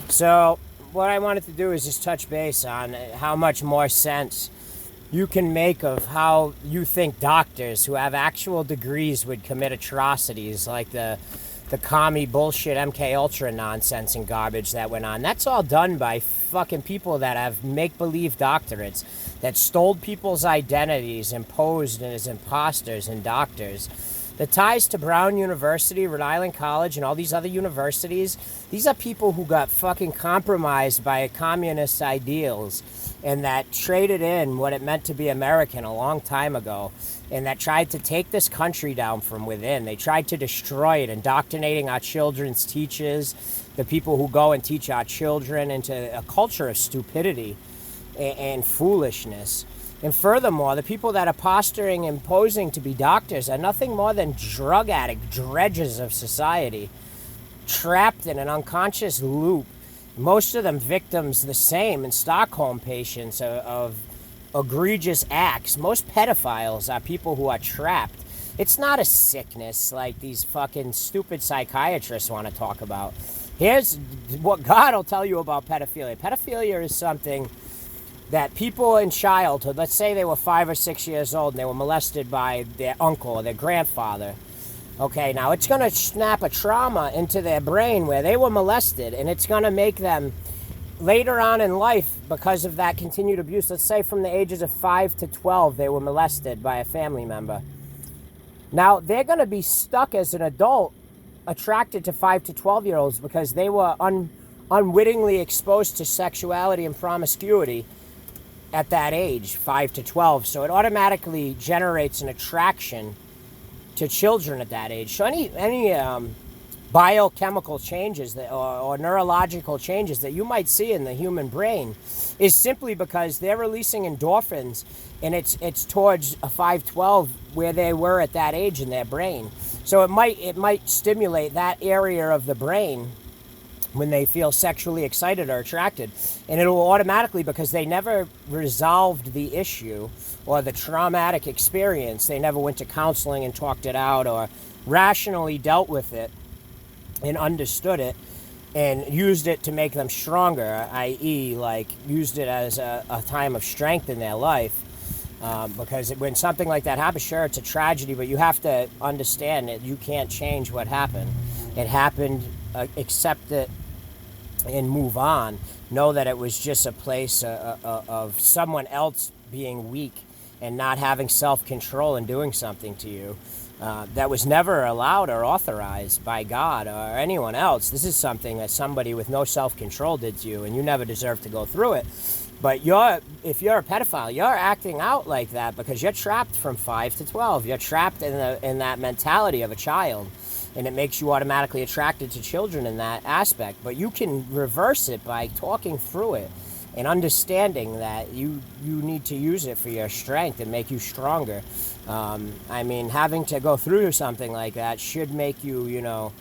So what I wanted to do is just touch base on how much more sense you can make of how you think doctors who have actual degrees would commit atrocities like the commie bullshit MK Ultra nonsense and garbage that went on. That's all done by fucking people that have make-believe doctorates that stole people's identities and posed as imposters and doctors. The ties to Brown University, Rhode Island College, and all these other universities, these are people who got fucking compromised by communist ideals and that traded in what it meant to be American a long time ago, and that tried to take this country down from within. They tried to destroy it, indoctrinating our children's teachers, the people who go and teach our children, into a culture of stupidity and foolishness. And furthermore, the people that are posturing and posing to be doctors are nothing more than drug addict dredges of society, trapped in an unconscious loop. Most of them victims the same, and Stockholm patients of egregious acts. Most pedophiles are people who are trapped. It's not a sickness like these fucking stupid psychiatrists want to talk about. Here's what God will tell you about pedophilia. Pedophilia is something that people in childhood, let's say they were 5 or 6 years old and they were molested by their uncle or their grandfather. Okay, now it's going to snap a trauma into their brain where they were molested, and it's going to make them later on in life, because of that continued abuse, let's say from the ages of 5 to 12, they were molested by a family member. Now, they're going to be stuck as an adult attracted to 5 to 12-year-olds because they were unwittingly exposed to sexuality and promiscuity at that age, 5 to 12. So it automatically generates an attraction to children at that age. So any biochemical changes or neurological changes that you might see in the human brain is simply because they're releasing endorphins, and it's towards a 5-12 where they were at that age in their brain. So it might stimulate that area of the brain when they feel sexually excited or attracted, and it will automatically, because they never resolved the issue or the traumatic experience, they never went to counseling and talked it out or rationally dealt with it and understood it and used it to make them stronger, i.e. like used it as a time of strength in their life. Because when something like that happens, sure, it's a tragedy, but you have to understand that you can't change what happened. It happened, accept it, and move on. Know that it was just a place of someone else being weak and not having self-control and doing something to you that was never allowed or authorized by God or anyone else. This is something that somebody with no self-control did to you, and you never deserve to go through it. But if you're a pedophile, you're acting out like that because you're trapped from 5 to 12. You're trapped in that mentality of a child, and it makes you automatically attracted to children in that aspect. But you can reverse it by talking through it and understanding that you need to use it for your strength and make you stronger. I mean, having to go through something like that should make you,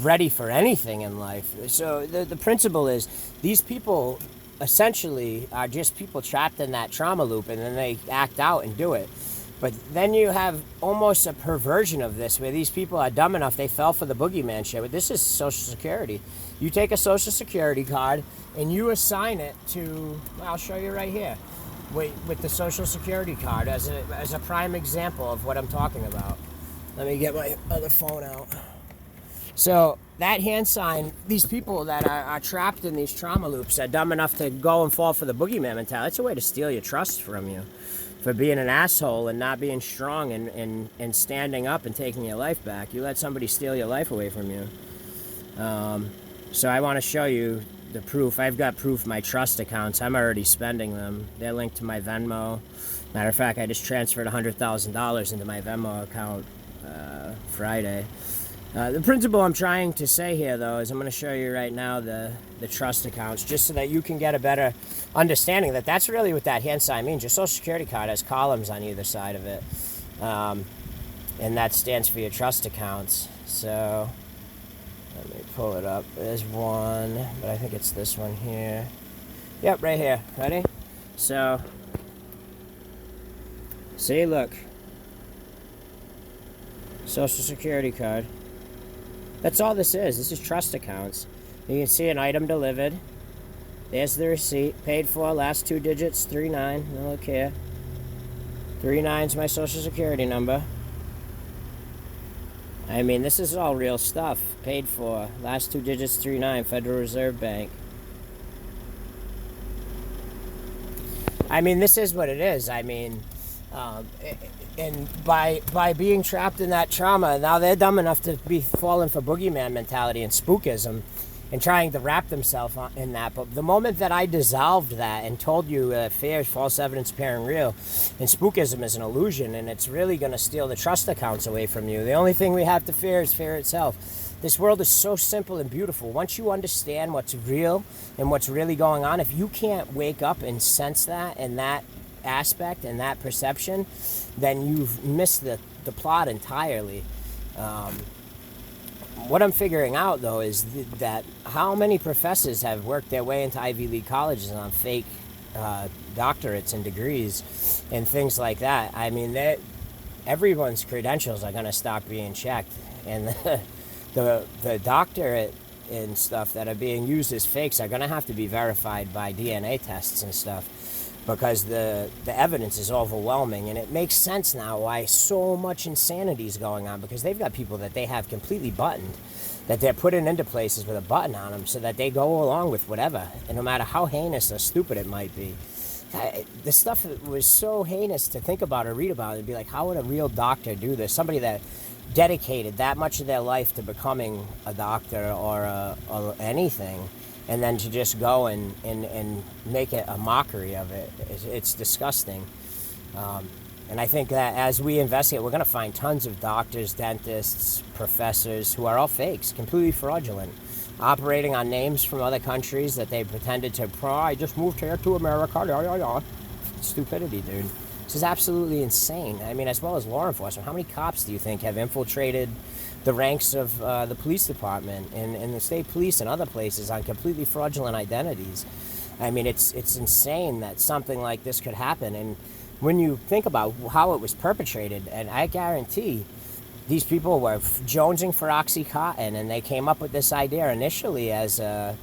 ready for anything in life. So the principle is these people essentially are just people trapped in that trauma loop, and then they act out and do it. But then you have almost a perversion of this where these people are dumb enough they fell for the boogeyman shit. But this is Social Security. You take a Social Security card and you assign it to, I'll show you right here, with the Social Security card as a prime example of what I'm talking about. Let me get my other phone out. So that hand sign, these people that are trapped in these trauma loops are dumb enough to go and fall for the boogeyman mentality. It's a way to steal your trust from you for being an asshole and not being strong and standing up and taking your life back. You let somebody steal your life away from you. So I want to show you the proof. I've got proof my trust accounts. I'm already spending them. They're linked to my Venmo. Matter of fact, I just transferred $100,000 into my Venmo account Friday. The principle I'm trying to say here, though, is I'm going to show you right now the trust accounts, just so that you can get a better understanding that that's really what that hand sign means. Your Social Security card has columns on either side of it, and that stands for your trust accounts. So let me pull it up. There's one, but I think it's this one here. Yep, right here. Ready? So, see, look. Social Security card. That's all this is. This is trust accounts. You can see an item delivered. There's the receipt. Paid for. Last 2 digits, 39. No look here. 39's my social security number. I mean, this is all real stuff. Paid for. Last 2 digits, 39. Federal Reserve Bank. I mean, this is what it is. I mean, and by being trapped in that trauma, now they're dumb enough to be falling for boogeyman mentality and spookism and trying to wrap themselves in that. But the moment that I dissolved that and told you fear is false evidence appearing real and spookism is an illusion and it's really going to steal the trust accounts away from you, the only thing we have to fear is fear itself. This world is so simple and beautiful. Once you understand what's real and what's really going on, if you can't wake up and sense that and that aspect and that perception, then you've missed the plot entirely. What I'm figuring out, though, is that how many professors have worked their way into Ivy League colleges on fake doctorates and degrees and things like that. I mean, everyone's credentials are going to stop being checked. And the doctorate and stuff that are being used as fakes are going to have to be verified by DNA tests and stuff, because the evidence is overwhelming. And it makes sense now why so much insanity is going on, because they've got people that they have completely buttoned, that they're putting into places with a button on them so that they go along with whatever, and no matter how heinous or stupid it might be. The stuff was so heinous to think about or read about. It'd be like, how would a real doctor do this? Somebody that dedicated that much of their life to becoming a doctor or anything, and then to just go and make it a mockery of it. It's disgusting. And I think that as we investigate, we're going to find tons of doctors, dentists, professors who are all fakes, completely fraudulent, operating on names from other countries that they pretended to, I just moved here to America, Stupidity, dude. This is absolutely insane. I mean, as well as law enforcement, how many cops do you think have infiltrated the ranks of the police department and the state police and other places on completely fraudulent identities? I mean, it's insane that something like this could happen. And when you think about how it was perpetrated, and I guarantee these people were jonesing for Oxycontin, and they came up with this idea initially as a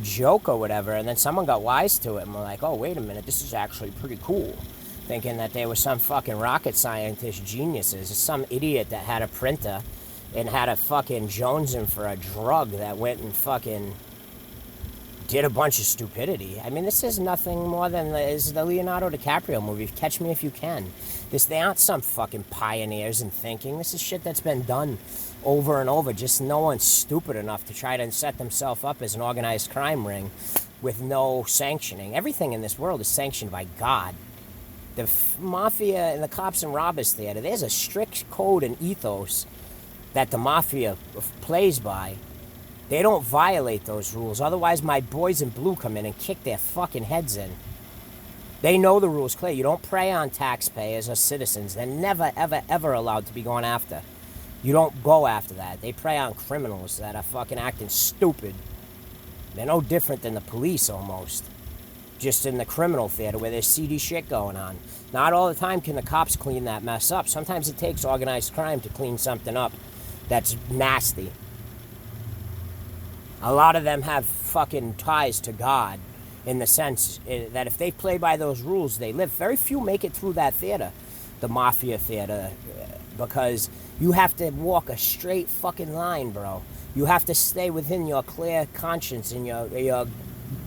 joke or whatever, and then someone got wise to it and were like, oh, wait a minute, this is actually pretty cool. Thinking that they were some fucking rocket scientist geniuses. Some idiot that had a printer and had a fucking jonesing for a drug that went and fucking did a bunch of stupidity. I mean, this is nothing more than the Leonardo DiCaprio movie, Catch Me If You Can. They aren't some fucking pioneers in thinking. This is shit that's been done over and over. Just no one's stupid enough to try to set themselves up as an organized crime ring with no sanctioning. Everything in this world is sanctioned by God. The mafia and the cops and robbers theater, there's a strict code and ethos that the mafia plays by. They don't violate those rules. Otherwise, my boys in blue come in and kick their fucking heads in. They know the rules clear. You don't prey on taxpayers or citizens. They're never, ever, ever allowed to be going after. You don't go after that. They prey on criminals that are fucking acting stupid. They're no different than the police almost. Just in the criminal theater where there's seedy shit going on. Not all the time can the cops clean that mess up. Sometimes it takes organized crime to clean something up that's nasty. A lot of them have fucking ties to God in the sense that if they play by those rules, they live. Very few make it through that theater, the mafia theater, because you have to walk a straight fucking line, bro. You have to stay within your clear conscience and your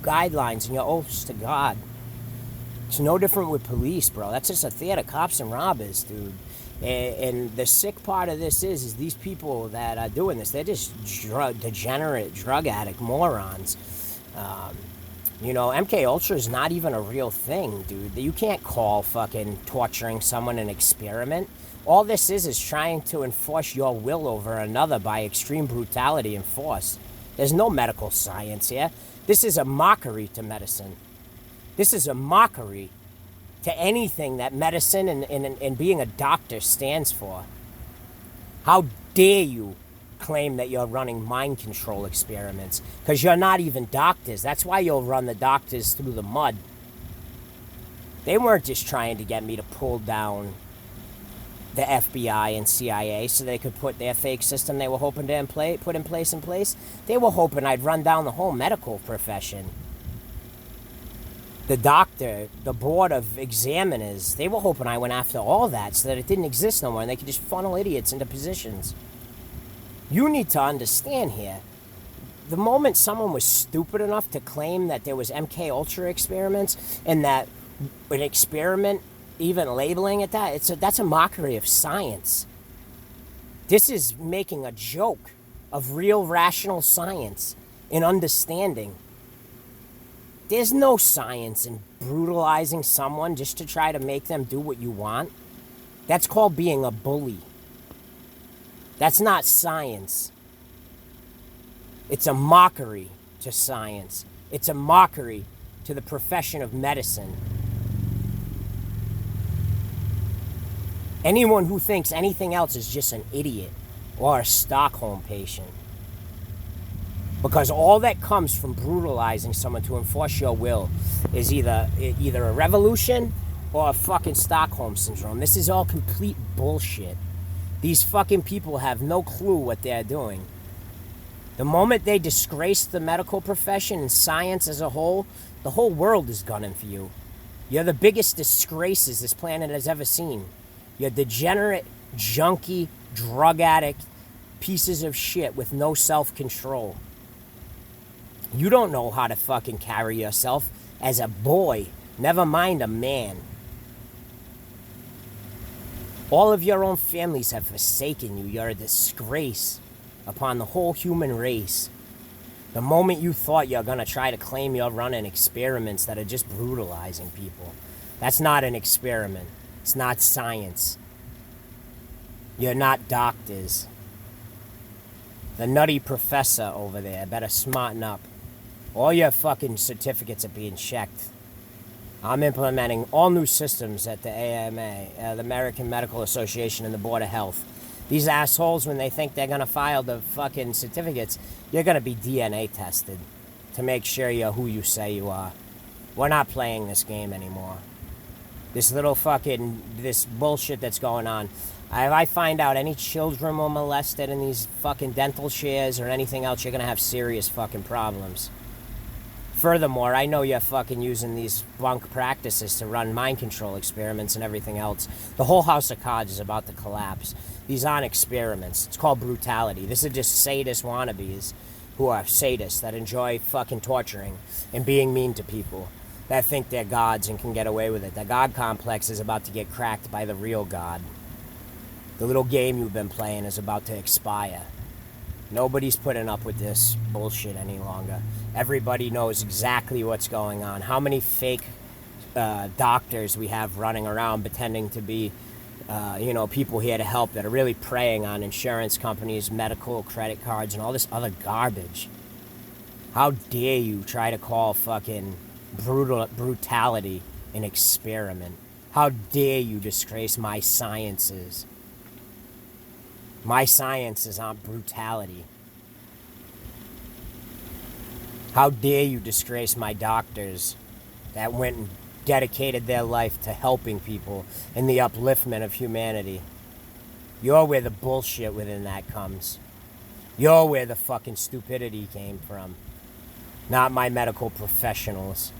guidelines and your oaths to God. It's no different with police, bro. That's just a theater, cops and robbers, dude. And the sick part of this is these people that are doing this, they're just degenerate, drug addict morons. MK Ultra is not even a real thing, dude. You can't call fucking torturing someone an experiment. All this is trying to enforce your will over another by extreme brutality and force. There's no medical science here. This is a mockery to medicine. This is a mockery to anything that medicine and being a doctor stands for. How dare you claim that you're running mind control experiments? Because you're not even doctors. That's why you'll run the doctors through the mud. They weren't just trying to get me to pull down the FBI and CIA so they could put their fake system they were hoping to put in place. They were hoping I'd run down the whole medical profession. The doctor, the board of examiners, they were hoping I went after all that so that it didn't exist no more and they could just funnel idiots into positions. You need to understand here, the moment someone was stupid enough to claim that there was MK Ultra experiments and that an experiment, even labeling it that, that's a mockery of science. This is making a joke of real rational science and understanding. There's no science in brutalizing someone just to try to make them do what you want. That's called being a bully. That's not science. It's a mockery to science. It's a mockery to the profession of medicine. Anyone who thinks anything else is just an idiot or a Stockholm patient. Because all that comes from brutalizing someone to enforce your will is either a revolution or a fucking Stockholm syndrome. This is all complete bullshit. These fucking people have no clue what they're doing. The moment they disgrace the medical profession and science as a whole, the whole world is gunning for you. You're the biggest disgraces this planet has ever seen. You're degenerate, junkie, drug addict, pieces of shit with no self-control. You don't know how to fucking carry yourself as a boy, never mind a man. All of your own families have forsaken you. You're a disgrace upon the whole human race. The moment you thought you're going to try to claim you're running experiments that are just brutalizing people, that's not an experiment. It's not science. You're not doctors. The nutty professor over there better smarten up. All your fucking certificates are being checked. I'm implementing all new systems at the AMA, the American Medical Association, and the Board of Health. These assholes, when they think they're going to file the fucking certificates, you're going to be DNA tested to make sure you're who you say you are. We're not playing this game anymore. This bullshit that's going on. If I find out any children were molested in these fucking dental chairs or anything else, you're going to have serious fucking problems. Furthermore, I know you're fucking using these bunk practices to run mind control experiments and everything else. The whole house of cards is about to collapse. These aren't experiments. It's called brutality. This is just sadist wannabes who are sadists that enjoy fucking torturing and being mean to people, that think they're gods and can get away with it. The God complex is about to get cracked by the real God. The little game you've been playing is about to expire. Nobody's putting up with this bullshit any longer. Everybody knows exactly what's going on. How many fake doctors we have running around pretending to be, people here to help that are really preying on insurance companies, medical, credit cards, and all this other garbage. How dare you try to call fucking brutality an experiment? How dare you disgrace my sciences? My sciences aren't brutality. How dare you disgrace my doctors that went and dedicated their life to helping people and the upliftment of humanity? You're where the bullshit within that comes. You're where the fucking stupidity came from. Not my medical professionals.